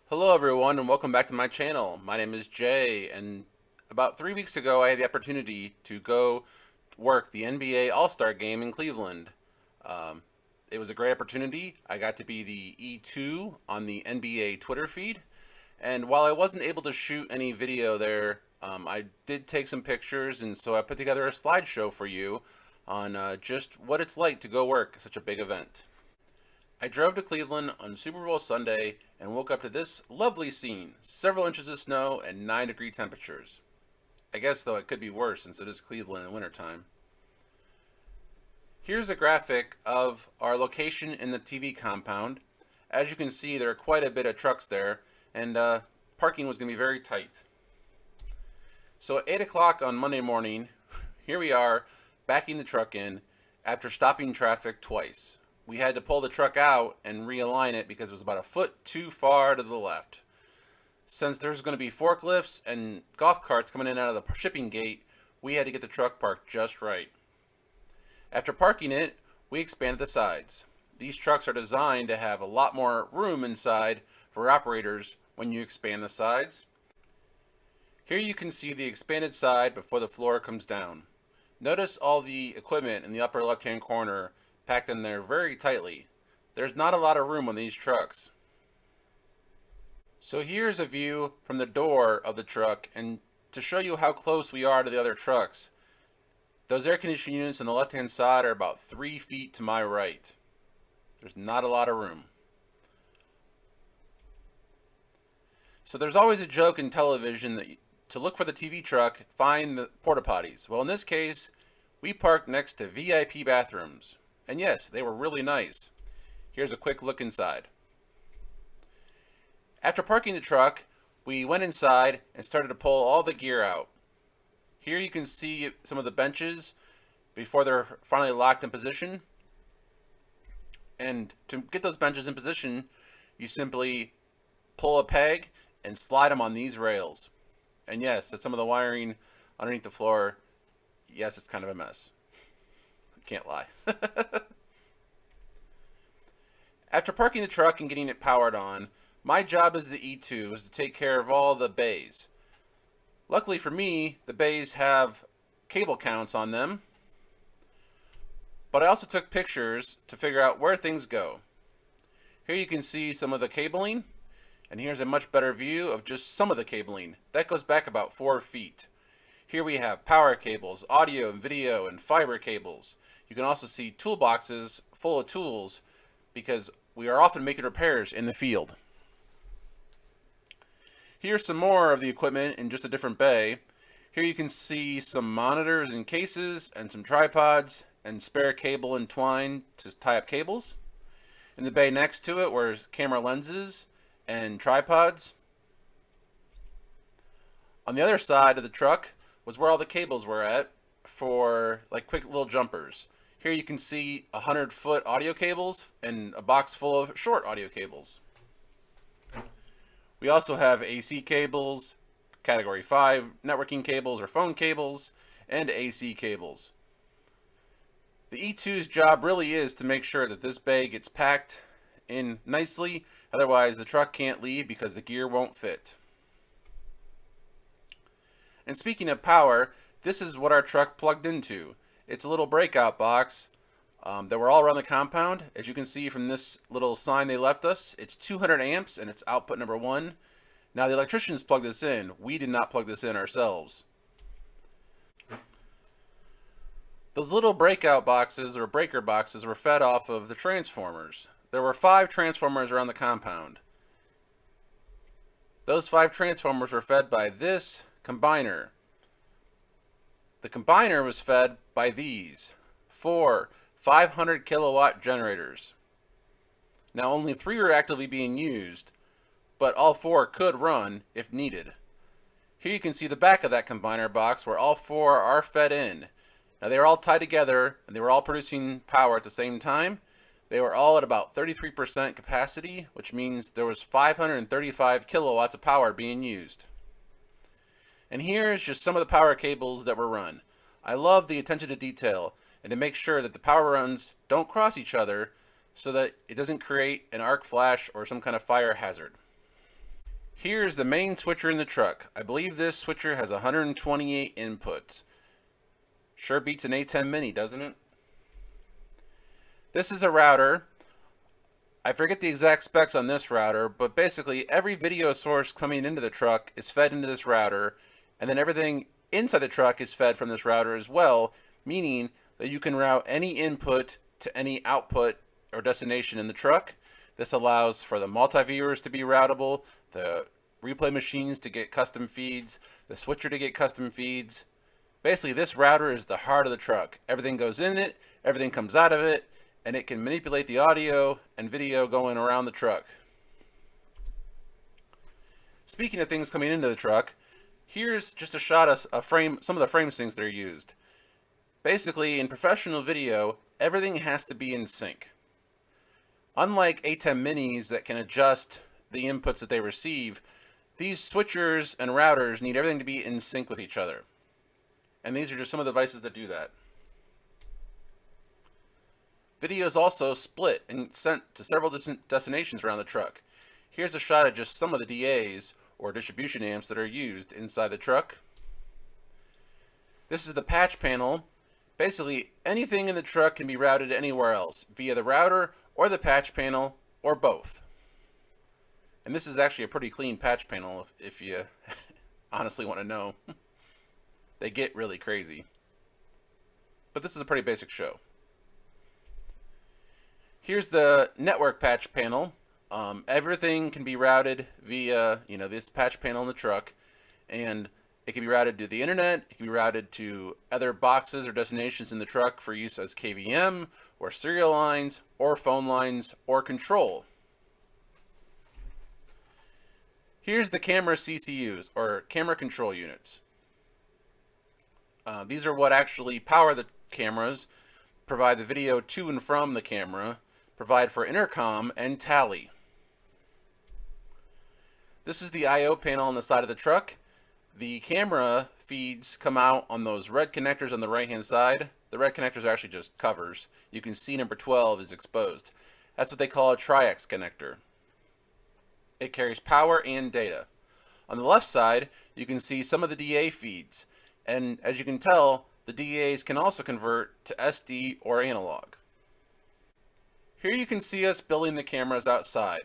Hello everyone and welcome back to my channel. My name is Jay, and about 3 weeks ago I had the opportunity to go work the NBA All-Star game in Cleveland. Um, it was a great opportunity. I got to be the E2 on the NBA Twitter feed, and while I wasn't able to shoot any video there, I did take some pictures, and so I put together a slideshow for you on just what it's like to go work such a big event. I drove to Cleveland on Super Bowl Sunday and woke up to this lovely scene: several inches of snow and 9-degree temperatures. I guess, though, it could be worse since it is Cleveland in wintertime. Here's a graphic of our location in the TV compound. As you can see, there are quite a bit of trucks there, and parking was going to be very tight. So at 8 o'clock on Monday morning, here we are backing the truck in after stopping traffic twice. We had to pull the truck out and realign it because it was about a foot too far to the left. Since there's going to be forklifts and golf carts coming in and out of the shipping gate, we had to get the truck parked just right. After parking it, we expanded the sides. These trucks are designed to have a lot more room inside for operators when you expand the sides. Here you can see the expanded side before the floor comes down. Notice all the equipment in the upper left-hand corner packed in there very tightly. There's not a lot of room on these trucks. So here's a view from the door of the truck, and to show you how close we are to the other trucks, those air conditioning units on the left hand side are about 3 feet to my right. There's not a lot of room. So there's always a joke in television that to look for the TV truck, find the porta potties. Well, in this case, we parked next to VIP bathrooms. And yes, they were really nice. Here's a quick look inside. After parking the truck, we went inside and started to pull all the gear out. Here you can see some of the benches before they're finally locked in position. And to get those benches in position, you simply pull a peg and slide them on these rails. And yes, that's some of the wiring underneath the floor. Yes, it's kind of a mess. Can't lie. After parking the truck and getting it powered on, my job as the E2 is to take care of all the bays. Luckily for me, the bays have cable counts on them, but I also took pictures to figure out where things go. Here you can see some of the cabling, and here's a much better view of just some of the cabling. That goes back about 4 feet. Here we have power cables, audio and video, and fiber cables. You can also see toolboxes full of tools because we are often making repairs in the field. Here's some more of the equipment in just a different bay. Here you can see some monitors and cases and some tripods and spare cable and twine to tie up cables. In the bay next to it were camera lenses and tripods. On the other side of the truck was where all the cables were at for like quick little jumpers. Here you can see 100-foot audio cables and a box full of short audio cables. We also have AC cables, Category 5 networking cables or phone cables, and AC cables. The E2's job really is to make sure that this bay gets packed in nicely, otherwise the truck can't leave because the gear won't fit. And speaking of power, this is what our truck plugged into. It's a little breakout box that were all around the compound. As you can see from this little sign they left us, it's 200 amps and it's output number 1. Now the electricians plugged this in. We did not plug this in ourselves. Those little breakout boxes or breaker boxes were fed off of the transformers. There were 5 transformers around the compound. Those 5 transformers were fed by this combiner. The combiner was fed by these 4 500 kilowatt generators. Now only 3 are actively being used, but all 4 could run if needed. Here you can see the back of that combiner box where all 4 are fed in. Now they are all tied together and they were all producing power at the same time. They were all at about 33% capacity, which means there was 535 kilowatts of power being used. And here's just some of the power cables that were run. I love the attention to detail and to make sure that the power runs don't cross each other so that it doesn't create an arc flash or some kind of fire hazard. Here's the main switcher in the truck. I believe this switcher has 128 inputs. Sure beats an A10 Mini, doesn't it? This is a router. I forget the exact specs on this router, but basically every video source coming into the truck is fed into this router, and then everything inside the truck is fed from this router as well, meaning that you can route any input to any output or destination in the truck. This allows for the multi-viewers to be routable, the replay machines to get custom feeds, the switcher to get custom feeds. Basically, this router is the heart of the truck. Everything goes in it, everything comes out of it, and it can manipulate the audio and video going around the truck. Speaking of things coming into the truck, here's just a shot of some of the frame syncs that are used. Basically, in professional video, everything has to be in sync. Unlike A10 Minis that can adjust the inputs that they receive, these switchers and routers need everything to be in sync with each other. And these are just some of the devices that do that. Video is also split and sent to several destinations around the truck. Here's a shot of just some of the DAs, or distribution amps, that are used inside the truck. This is the patch panel. Basically, anything in the truck can be routed anywhere else, via the router or the patch panel, or both. And this is actually a pretty clean patch panel, if you honestly want to know. They get really crazy. But this is a pretty basic show. Here's the network patch panel. Everything can be routed via, this patch panel in the truck, and it can be routed to the internet. It can be routed to other boxes or destinations in the truck for use as KVM, or serial lines, or phone lines, or control. Here's the camera CCUs, or camera control units. These are what actually power the cameras, provide the video to and from the camera, provide for intercom, and tally. This is the I/O panel on the side of the truck. The camera feeds come out on those red connectors on the right hand side. The red connectors are actually just covers. You can see number 12 is exposed. That's what they call a tri-X connector. It carries power and data. On the left side, you can see some of the DA feeds. And as you can tell, the DAs can also convert to SD or analog. Here you can see us building the cameras outside.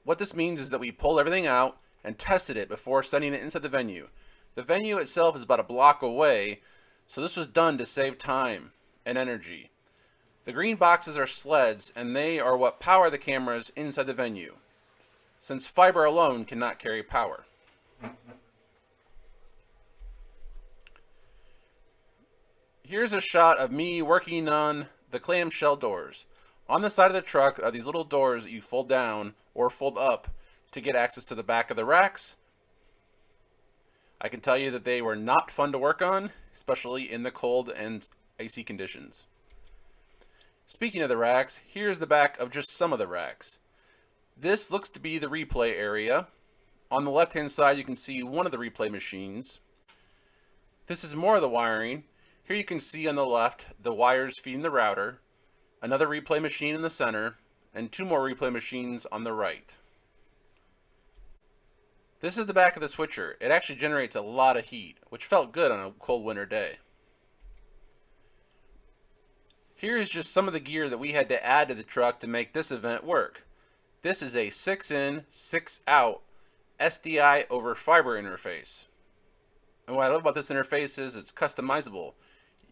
What this means is that we pull everything out and tested it before sending it inside the venue. The venue itself is about a block away, so this was done to save time and energy. The green boxes are sleds, and they are what power the cameras inside the venue, since fiber alone cannot carry power. Here's a shot of me working on the clamshell doors. On the side of the truck are these little doors that you fold down or fold up to get access to the back of the racks. I can tell you that they were not fun to work on, especially in the cold and icy conditions. Speaking of the racks, here's the back of just some of the racks. This looks to be the replay area. On the left hand side you can see one of the replay machines. This is more of the wiring. Here you can see on the left the wires feeding the router, another replay machine in the center, and two more replay machines on the right. This is the back of the switcher. It actually generates a lot of heat, which felt good on a cold winter day. Here is just some of the gear that we had to add to the truck to make this event work. This is a 6-in, 6-out SDI over fiber interface. And what I love about this interface is it's customizable.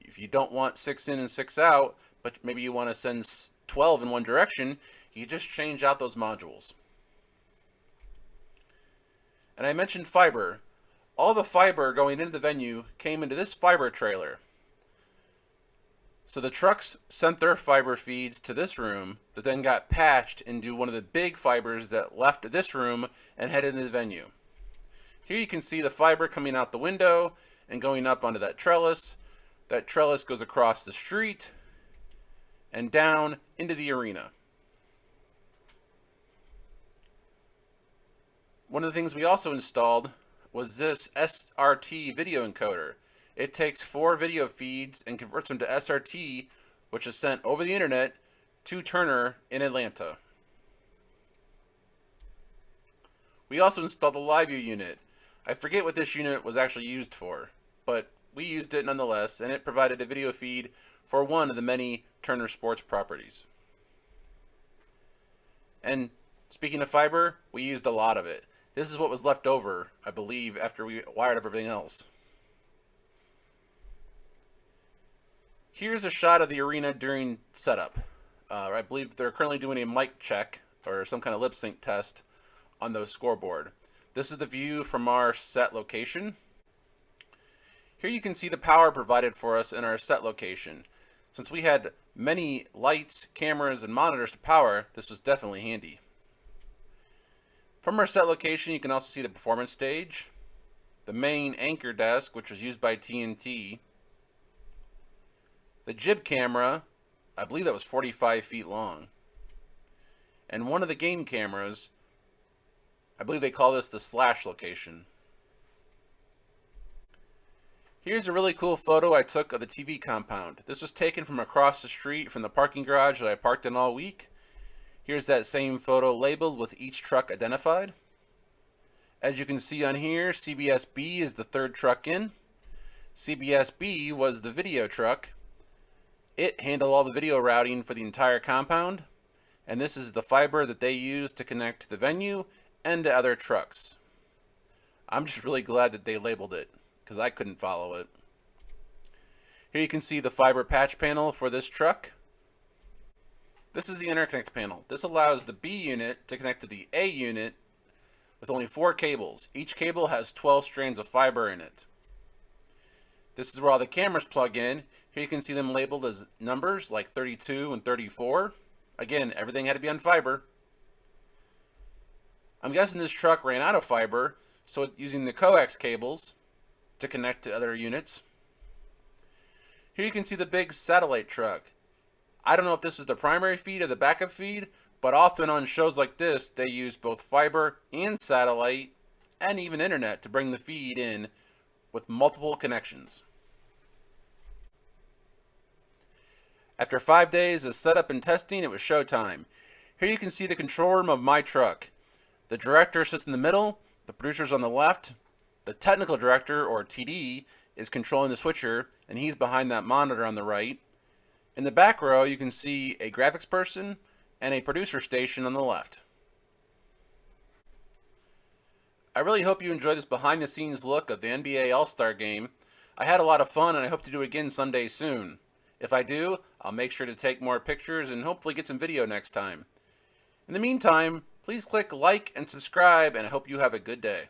If you don't want 6-in and 6-out, but maybe you want to send 12 in one direction, you just change out those modules. And I mentioned fiber. All the fiber going into the venue came into this fiber trailer. So the trucks sent their fiber feeds to this room that then got patched into one of the big fibers that left this room and headed into the venue. Here you can see the fiber coming out the window and going up onto that trellis. That trellis goes across the street and down into the arena. One of the things we also installed was this SRT video encoder. It takes 4 video feeds and converts them to SRT, which is sent over the internet to Turner in Atlanta. We also installed the LiveU unit. I forget what this unit was actually used for, but we used it nonetheless, and it provided a video feed for one of the many Turner Sports properties. And speaking of fiber, we used a lot of it. This is what was left over, I believe, after we wired up everything else. Here's a shot of the arena during setup. I believe they're currently doing a mic check or some kind of lip sync test on the scoreboard. This is the view from our set location. Here you can see the power provided for us in our set location. Since we had many lights, cameras, and monitors to power, this was definitely handy. From our set location, you can also see the performance stage, the main anchor desk, which was used by TNT, the jib camera, I believe that was 45 feet long, and one of the game cameras, I believe they call this the slash location. Here's a really cool photo I took of the TV compound. This was taken from across the street from the parking garage that I parked in all week. Here's that same photo labeled with each truck identified. As you can see on here, CBS-B is the third truck in. CBS-B was the video truck. It handled all the video routing for the entire compound. And this is the fiber that they used to connect to the venue and to other trucks. I'm just really glad that they labeled it, because I couldn't follow it. Here you can see the fiber patch panel for this truck. This is the interconnect panel. This allows the B unit to connect to the A unit with only 4 cables. Each cable has 12 strands of fiber in it. This is where all the cameras plug in. Here you can see them labeled as numbers like 32 and 34. Again, everything had to be on fiber. I'm guessing this truck ran out of fiber, so it's using the coax cables to connect to other units. Here you can see the big satellite truck. I don't know if this is the primary feed or the backup feed, but often on shows like this, they use both fiber and satellite and even internet to bring the feed in with multiple connections. After 5 days of setup and testing, it was showtime. Here you can see the control room of my truck. The director sits in the middle, the producer's on the left, the technical director, or TD, is controlling the switcher, and he's behind that monitor on the right. In the back row, you can see a graphics person and a producer station on the left. I really hope you enjoyed this behind-the-scenes look of the NBA All-Star Game. I had a lot of fun, and I hope to do it again someday soon. If I do, I'll make sure to take more pictures and hopefully get some video next time. In the meantime, please click like and subscribe, and I hope you have a good day.